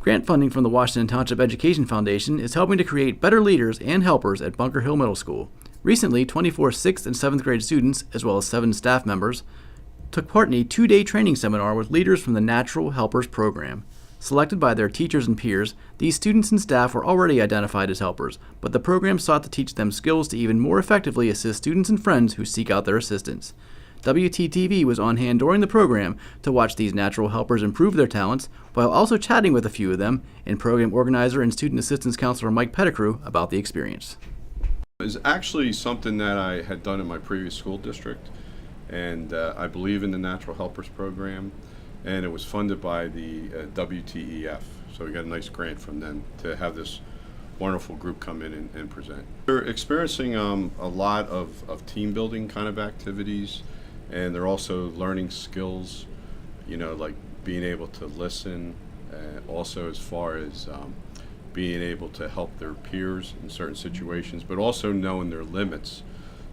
Grant funding from the Washington Township Education Foundation is helping to create better leaders and helpers at Bunker Hill Middle School. Recently, 24 6th and 7th grade students, as well as 7 staff members, took part in a 2-day training seminar with leaders from the Natural Helpers program. Selected by their teachers and peers, these students and staff were already identified as helpers, but the program sought to teach them skills to even more effectively assist students and friends who seek out their assistance. WTTV was on hand during the program to watch these natural helpers improve their talents, while also chatting with a few of them and program organizer and student assistance counselor Mike Pettigrew about the experience. It was actually something that I had done in my previous school district, and I believe in the Natural Helpers program, and it was funded by the WTEF, so we got a nice grant from them to have this wonderful group come in and present. They're experiencing a lot of team building kind of activities, and they're also learning skills, like being able to listen, also as far as being able to help their peers in certain situations, but also knowing their limits,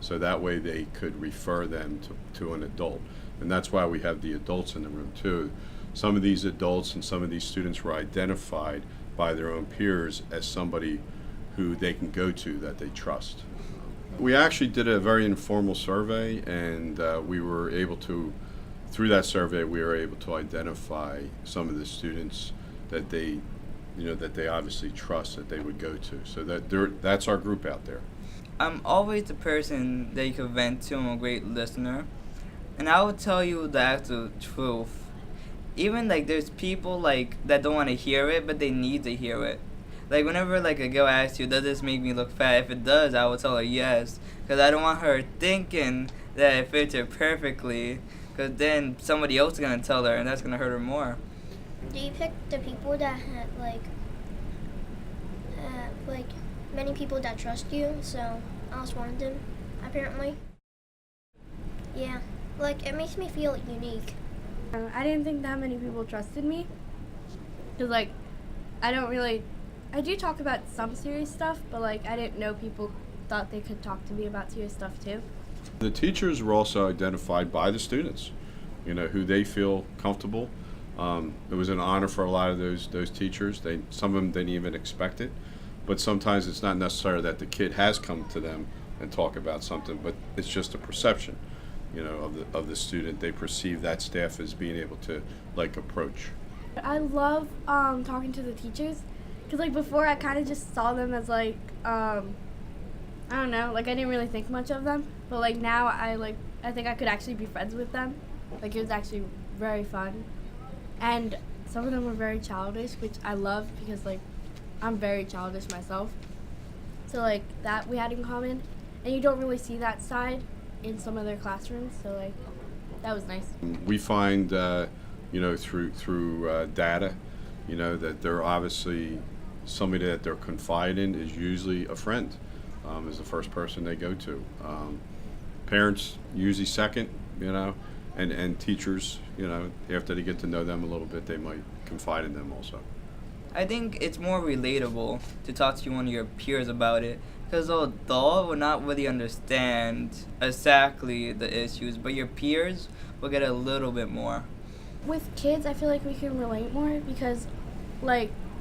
so that way they could refer them to an adult. And that's why we have the adults in the room too. Some of these adults and some of these students were identified by their own peers as somebody who they can go to that they trust. We actually did a very informal survey, and we were able to, through that survey, we were able to identify some of the students that they obviously trust, that they would go to. So that's our group out there. I'm always the person that you can vent to. I'm a great listener. And I will tell you the actual truth. Even there's people that don't want to hear it, but they need to hear it. Whenever a girl asks you, does this make me look fat? If it does, I will tell her yes. Because I don't want her thinking that it fits her perfectly. Because then somebody else is going to tell her, and that's going to hurt her more. Do you pick the people that have many people that trust you? So I was one of them, apparently. Yeah, it makes me feel unique. I didn't think that many people trusted me. Because I do talk about some serious stuff, but I didn't know people thought they could talk to me about serious stuff too. The teachers were also identified by the students, who they feel comfortable. It was an honor for a lot of those teachers. Some of them didn't even expect it, but sometimes it's not necessary that the kid has come to them and talk about something, but it's just a perception, of the student. They perceive that staff as being able to approach. I love talking to the teachers, because before I kind of just saw them as I don't know, I didn't really think much of them, but now I think I could actually be friends with them. It was actually very fun. And some of them were very childish, which I love because I'm very childish myself. So that we had in common, and you don't really see that side in some of their classrooms. So that was nice. We find through data, that they're obviously somebody that they're confided in is usually a friend, is the first person they go to. Parents usually second, and teachers, after they get to know them a little bit, they might confide in them also. I think it's more relatable to talk to one of your peers about it, because the adult will not really understand exactly the issues, but your peers will get a little bit more. With kids, I feel we can relate more because,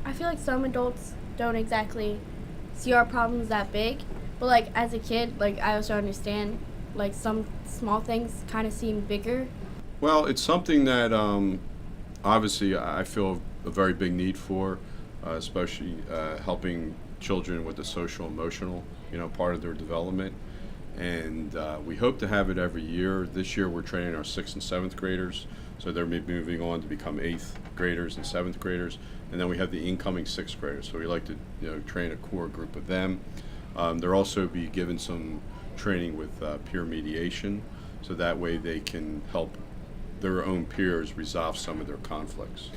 I feel some adults don't exactly see our problems that big, but as a kid, I also understand some small things kind of seem bigger. Well, it's something that obviously I feel a very big need for, especially helping children with the social emotional part of their development, and we hope to have it every year. This year we're training our 6th and 7th graders, so they're moving on to become 8th graders and 7th graders, and then we have the incoming 6th graders, so we like to train a core group of them. They'll also be given some training with peer mediation, so that way they can help their own peers resolve some of their conflicts.